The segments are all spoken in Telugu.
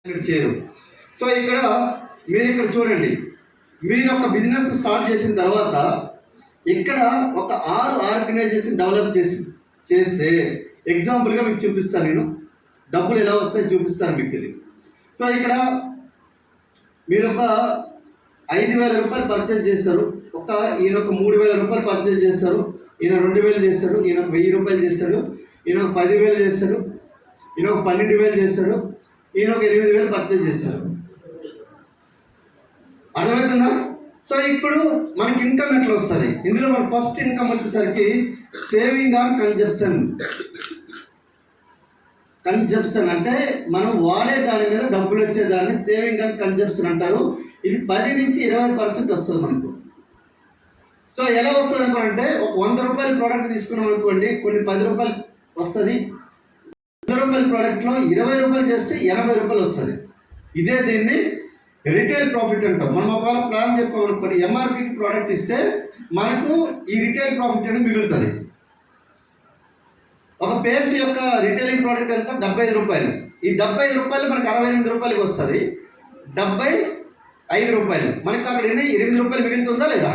చేయరు. సో ఇక్కడ మీరు ఇక్కడ చూడండి, మీరు ఒక బిజినెస్ స్టార్ట్ చేసిన తర్వాత ఇక్కడ ఒక 6 ఆర్గనైజేషన్ డెవలప్ చేస్తే ఎగ్జాంపుల్గా మీకు చూపిస్తాను, నేను డబ్బులు ఎలా వస్తాయో చూపిస్తాను మీకు ఇది. సో ఇక్కడ మీరు ఒక 5,000 రూపాయలు పర్చేజ్ చేస్తారు, ఈయన ఒక 3,000 రూపాయలు పర్చేజ్ చేస్తారు, ఈయన 2,000 చేస్తాడు, ఈయన 1,000 రూపాయలు చేస్తాడు, ఈయన ఒక 10,000 చేస్తాడు, ఈయన ఒక 12,000 చేస్తాడు, ఈయన ఒక 8,000 పర్చేజ్ చేస్తారు. అర్థమవుతుందా? సో ఇప్పుడు మనకి ఇన్కమ్ ఎట్లా వస్తుంది? ఇందులో మన ఫస్ట్ ఇన్కమ్ వచ్చేసరికి సేవింగ్ ఆన్ కన్జంప్షన్ అంటే మనం వాడే దాని మీద డబ్బులు వచ్చేదాన్ని సేవింగ్ ఆన్ కన్జంప్షన్ అంటారు. ఇది 10 నుంచి 20% వస్తుంది మనకు. సో ఎలా వస్తుంది అనుకోంటే, ఒక 100 రూపాయల ప్రోడక్ట్ తీసుకున్నాం అనుకోండి, కొన్ని 10 రూపాయలు వస్తుంది. 100 రూపాయల ప్రోడక్ట్లో 20 రూపాయలు చేస్తే 80 రూపాయలు వస్తుంది. ఇదే దీన్ని రిటైల్ ప్రాఫిట్ అంటాం. మనం ఒకవేళ ప్లాన్ చెప్పుకోమనుకోండి, ఎంఆర్పికి ప్రోడక్ట్ ఇస్తే మనకు ఈ రిటైల్ ప్రాఫిట్ అనేది మిగులుతుంది. ఒక పేస్ట్ యొక్క రిటైలింగ్ ప్రోడక్ట్ ఎంత? 75 రూపాయలు. ఈ 75 రూపాయలు మనకు 68 రూపాయలకి వస్తుంది. 75 రూపాయలు మనకు అక్కడ 8 రూపాయలు మిగులుతుందా లేదా?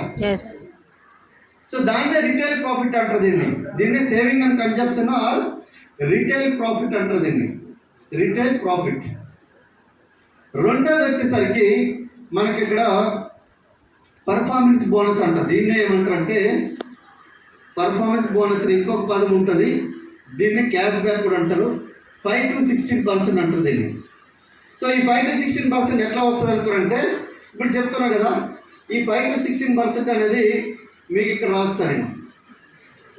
సో దాన్నే రిటైల్ ప్రాఫిట్ అంటారు. దీన్ని saving and consumption or retail profit అంటారు. దీన్ని రిటైల్ ప్రాఫిట్. రెండోది వచ్చేసరికి మనకి ఇక్కడ పర్ఫార్మెన్స్ బోనస్ అంటారు. దీన్నే ఏమంటారు అంటే పర్ఫార్మెన్స్ బోనస్ ఇంకొక పదం ఉంటుంది, దీన్ని క్యాష్ బ్యాక్ కూడా అంటారు. 5 to 16% అంటారు దీన్ని. సో ఈ 5 to 16% ఎట్లా వస్తుంది అనుకోరంటే, ఇప్పుడు చెప్తున్నా కదా, ఈ 5 to 16% అనేది మీకు ఇక్కడ రాస్తాను నేను.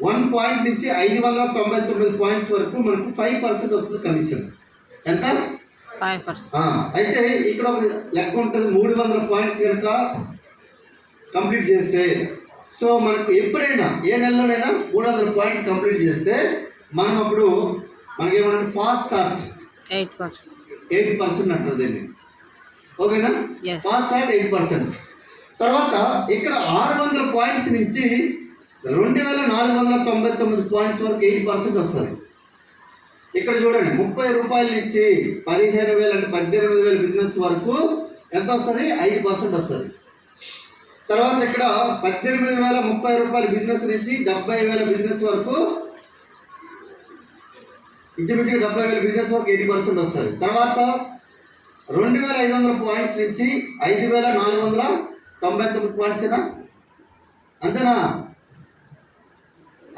1 పాయింట్ నుంచి 599 పాయింట్స్ వరకు మనకు 5% వస్తుంది కమిషన్. ఎంత? 5%. అయితే ఇక్కడ ఒక లెక్క ఉంటుంది, 300 పాయింట్స్ కనుక కంప్లీట్ చేస్తే, సో మనకు ఎప్పుడైనా ఏ నెలలోనైనా 300 పాయింట్స్ కంప్లీట్ చేస్తే మనం అప్పుడు మనకేమన్నా ఫాస్ట్ స్టార్ట్ 8% అంటారు దీన్ని. ఓకేనా? Fast start 8%. తర్వాత ఇక్కడ 600 పాయింట్స్ నుంచి 2,499 పాయింట్స్ వరకు 8% వస్తుంది. ఇక్కడ చూడండి, 30 రూపాయల నుంచి 15,000 అంటే 18,000 బిజినెస్ వరకు ఎంత వస్తుంది? 5% వస్తుంది. తర్వాత ఇక్కడ 18,000 30 రూపాయల బిజినెస్ నుంచి 70,000 బిజినెస్ వరకు ఇంచుమించుగా 70,000 బిజినెస్ వరకు 80% వస్తుంది. తర్వాత 2,500 పాయింట్స్ నుంచి 5,499 పాయింట్స్ అంతేనా?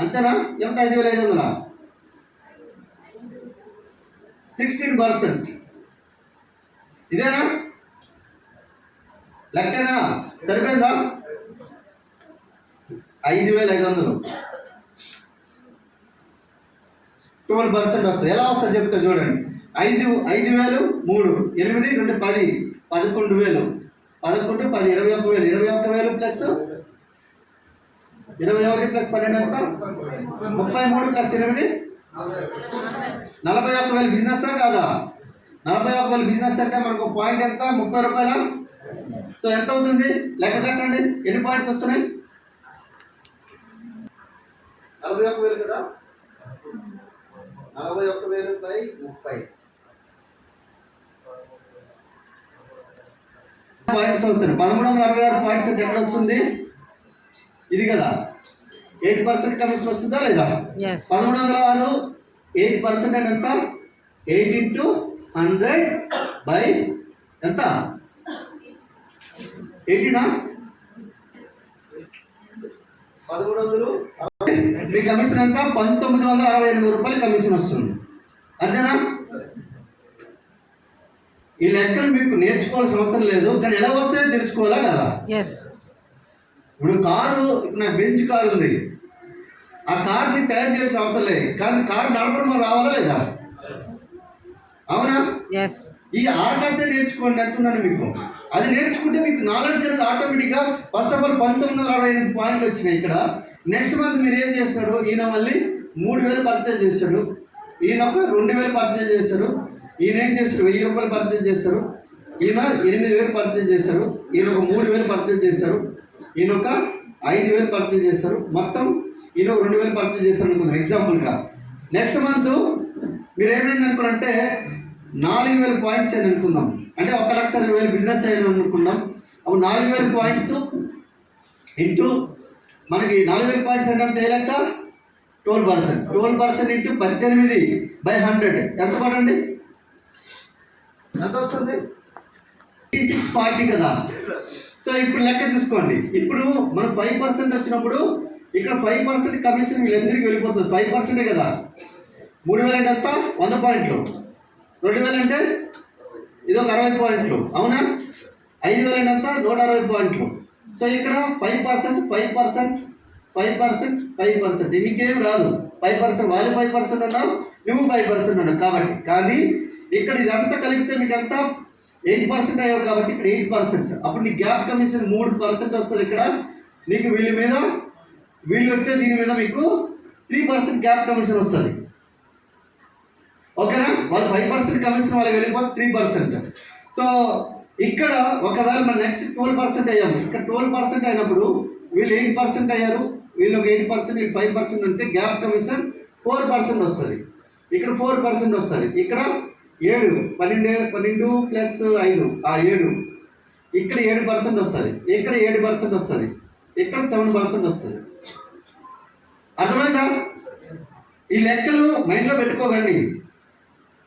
ఎంత? 5,500 16%. ఇదేనా లెక్కనా? సరిపోయిందా? 5,500 12% వస్తుంది. ఎలా వస్తుంది చెప్తా చూడండి. 5,000 3 8 2 10 11,000 11 10 21,000 21,000 ప్లస్ 21 ప్లస్ 12 ఎంత? 33 ప్లస్ 8 41,000 బిజినెస్ కాదా? 41,000 బిజినెస్ అంటే మనకు పాయింట్ ఎంత? 30 రూపాయల. సో ఎంత అవుతుంది? లెక్క కట్టండి, ఎన్ని పాయింట్స్ వస్తున్నాయి? 41,000 కదా. 41,000 బై 30 పాయింట్స్ అవుతుంది. 1,366 పాయింట్స్ అంటే ఎక్కడ వస్తుంది? ఇది కదా. 8% కమిషన్ వస్తుందా లేదా? 1,366 8% అంటే ఎంత? 8 into 100 బై ఎంత? 18 1,300. మీ కమిషన్ ఎంత? 1,968 రూపాయలు కమిషన్ వస్తుంది. అంతేనా? ఈ లెక్కలు మీకు నేర్చుకోవాల్సిన అవసరం లేదు, కానీ ఎలా వస్తాయో తెలుసుకోవాలా కదా. ఇప్పుడు కారు, నాకు బెంచ్ కారు ఉంది, ఆ కార్ని తయారు చేయాల్సిన అవసరం లేదు, కానీ కారు నడపడం రావాలా లేదా? అవునా? ఈ ఆర్ట్ అంటే నేర్చుకోండి అంటున్నాను మీకు. అది నేర్చుకుంటే మీకు నాలెడ్జ్ అనేది ఆటోమేటిక్గా ఫస్ట్ ఆఫ్ ఆల్ 1,968 పాయింట్లు వచ్చినాయి ఇక్కడ. నెక్స్ట్ మంత్ మీరు ఏం చేస్తారు? ఈయన మళ్ళీ 3,000 పర్చేజ్ చేస్తాడు, ఈయన ఒక 2,000 పర్చేజ్ చేస్తారు, ఈయన ఏం చేస్తాడు? 1,000 రూపాయలు పర్చేజ్ చేస్తారు, ఈయన 8,000 పర్చేజ్ చేస్తారు, ఈయన ఒక 3,000 పర్చేజ్ చేస్తారు, ఈయన ఒక 5,000 పర్చేజ్ చేస్తారు, మొత్తం ఈయన 2,000 పర్చేజ్ చేస్తారు అనుకుందాం ఎగ్జాంపుల్గా. నెక్స్ట్ మంత్ మీరు ఏమైంది అనుకోనంటే 4,000 పాయింట్స్ అని అనుకుందాం. అంటే 1,20,000 బిజినెస్ అయిన అనుకుందాం. అప్పుడు 4,000 పాయింట్స్ ఇంటూ మనకి 4,000 పాయింట్స్ అంటే ఏ లెక్క 12%. 12% ఇంటూ 18/100 ఎంత పడండి? ఎంత వస్తుంది? 640 కదా. సో ఇప్పుడు లెక్క చూసుకోండి. ఇప్పుడు మనం 5% వచ్చినప్పుడు ఇక్కడ 5% కమిషన్ వీళ్ళందరికీ వెళ్ళిపోతుంది. 5% కదా. 3,000 అంటే ఎంత? 100 పాయింట్లు. 2,000 అంటే ఇది ఒక 60 పాయింట్లు. అవునా? 5,000 అంటే ఎంత? 160 పాయింట్లు. సో ఇక్కడ 5%. మీకేం రాదు. 5% వాళ్ళు 5% ఉన్నావు, నువ్వు 5% ఉన్నావు కాబట్టి. కానీ ఇక్కడ ఇదంతా కలిపితే మీకు ఎంత? 8% అయ్యావు కాబట్టి ఇక్కడ 8%. అప్పుడు నీ గ్యాప్ కమిషన్ 3% వస్తుంది. ఇక్కడ నీకు వీళ్ళు వచ్చే దీని మీద మీకు 3% గ్యాప్ కమిషన్ వస్తుంది. ఓకేనా? వాళ్ళు 5% కమిషన్ వాళ్ళకి వెళ్ళిపోతే 3%. సో ఇక్కడ ఒకవేళ మన నెక్స్ట్ 12% అయ్యాము. ఇక్కడ 12% అయినప్పుడు వీళ్ళు 8% అయ్యారు, వీళ్ళు ఒక 8%, వీళ్ళు 5% ఉంటే గ్యాప్ కమిషన్ 4% వస్తుంది. ఇక్కడ 4% వస్తుంది. ఇక్కడ 12 ప్లస్ 5 7. ఇక్కడ 7% వస్తుంది. ఇక్కడ 7% వస్తుంది. ఇక్కడ 7% వస్తుంది. అర్థమైందా? ఈ లెక్కలు మైండ్లో పెట్టుకోకండి,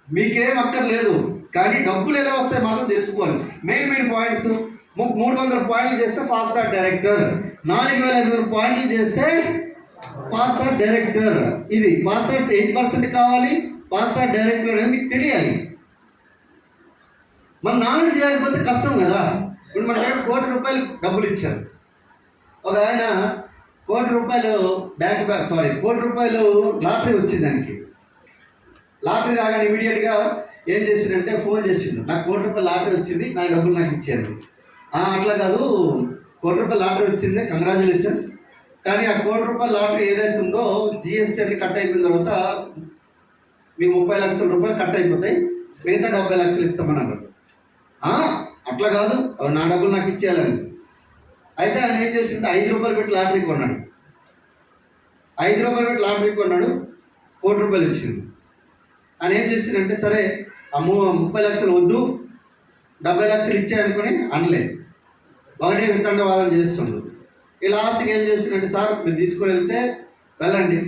మీకేం అక్కర్లేదు. కానీ డబ్బులు ఎలా వస్తాయి మాత్రం తెలుసుకోవాలి. Main points. 300 పాయింట్లు చేస్తే ఫాస్ట్ స్టార్ డైరెక్టర్, 4,500 పాయింట్లు చేస్తే ఫాస్ట్ స్టార్ డైరెక్టర్. ఇది ఫాస్ట్ స్టార్ 8% కావాలి. ఫాస్ట్ స్టార్ డైరెక్టర్ అనేది మీకు తెలియాలి. మనం నాలెడ్జ్ చేయకపోతే కష్టం కదా. ఇప్పుడు మన దగ్గర ₹1 కోటి డబ్బులు ఇచ్చారు. ఒక ఆయన ₹1 కోటి లాటరీ వచ్చింది. దానికి లాటరీ రాగానే ఇమీడియట్గా ఏం చేసిందంటే ఫోన్ చేసిండు, నాకు ₹1 లాటరీ వచ్చింది, నా డబ్బులు నాకు ఇచ్చారు. అట్లా కాదు, ₹1 లాటరీ వచ్చింది, కంగ్రాచులేషన్స్. కానీ ఆ ₹1 లాటరీ ఏదైతే ఉందో జిఎస్టీ అన్ని కట్ అయిపోయిన తర్వాత మీకు ₹30 లక్షలు కట్ అయిపోతాయి, మిగతా 70 లక్షలు ఇస్తామన్నారు. అట్లా కాదు, నా డబ్బులు నాకు ఇచ్చేయాలని. అయితే ఆయన ఏం చేసింటే ₹5 పెట్టి లాటరీ కొన్నాడు. ₹5 పెట్టి లాటరీ కొన్నాడు, ₹1 వచ్చింది. ఆయన ఏం చేసిందంటే సరే 30 లక్షలు వద్దు, 70 లక్షలు ఇచ్చాయనుకుని అనలేదు. ఒకటే వితండవాదం చేస్తుండ్రు. ఈ లాస్ట్కి ఏం చేసిందంటే సార్ మీరు తీసుకొని వెళ్తే వెళ్ళండి,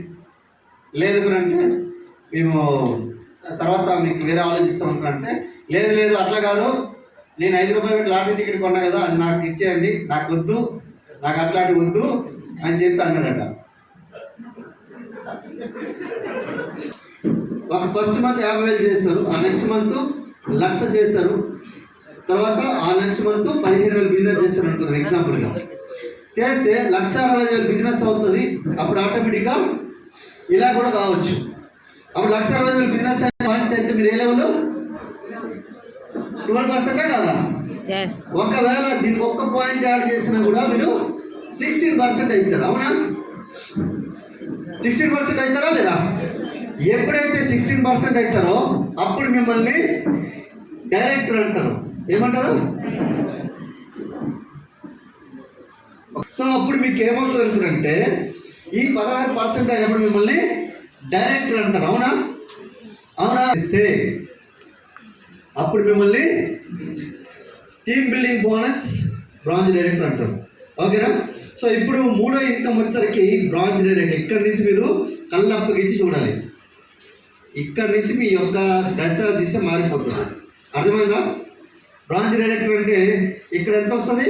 లేదు అంటే మేము తర్వాత మీకు వేరే ఆలోచిస్తాం అంటే లేదు అట్లా కాదు, నేను ₹5 పెట్టి లాటరీ టికెట్ కొన్నా కదా, అది నాకు ఇచ్చేయండి, నాకు వద్దు, నాకు అట్లాంటివి వద్దు అని చెప్పి అన్నాడట. ఒక ఫస్ట్ మంత్ 50,000 చేస్తారు, ఆ నెక్స్ట్ మంత్ 1,00,000 చేస్తారు, తర్వాత ఆ నెక్స్ట్ మంత్ 15,000 బిజినెస్ చేస్తారు అనుకుంటారు ఎగ్జాంపుల్గా. చేస్తే 1,60,000 బిజినెస్ అవుతుంది. అప్పుడు ఆటోమేటిక్గా ఇలా కూడా కావచ్చు. అప్పుడు 1,60,000 బిజినెస్ పాయింట్స్ అయితే మీరు ఏ లెవెల్ 12% కదా. ఒకవేళ దీనికి ఒక్క పాయింట్ యాడ్ చేసినా కూడా మీరు 16% అవుతారు. అవునా? 16% అవుతారా లేదా? ఎప్పుడైతే 16% అవుతారో అప్పుడు మిమ్మల్ని డైరెక్టర్ అంటారు. ఏమంటారు? సో అప్పుడు మీకు ఏమవుతుంది అనుకుంటే ఈ 16% అయినప్పుడు మిమ్మల్ని డైరెక్టర్ అంటారు. అవునా ఇస్తే అప్పుడు మిమ్మల్ని team building bonus branch director అంటారు. ఓకేనా? సో ఇప్పుడు మూడో ఇన్కమ్ వచ్చేసరికి బ్రాంచ్ డైరెక్టర్. ఇక్కడి నుంచి మీరు కళ్ళప్పగించి చూడాలి. ఇక్కడి నుంచి మీ యొక్క దిశ మారిపోతుంది. అర్థమైందా? బ్రాంచ్ డైరెక్టర్ అంటే ఇక్కడ ఎంత వస్తుంది?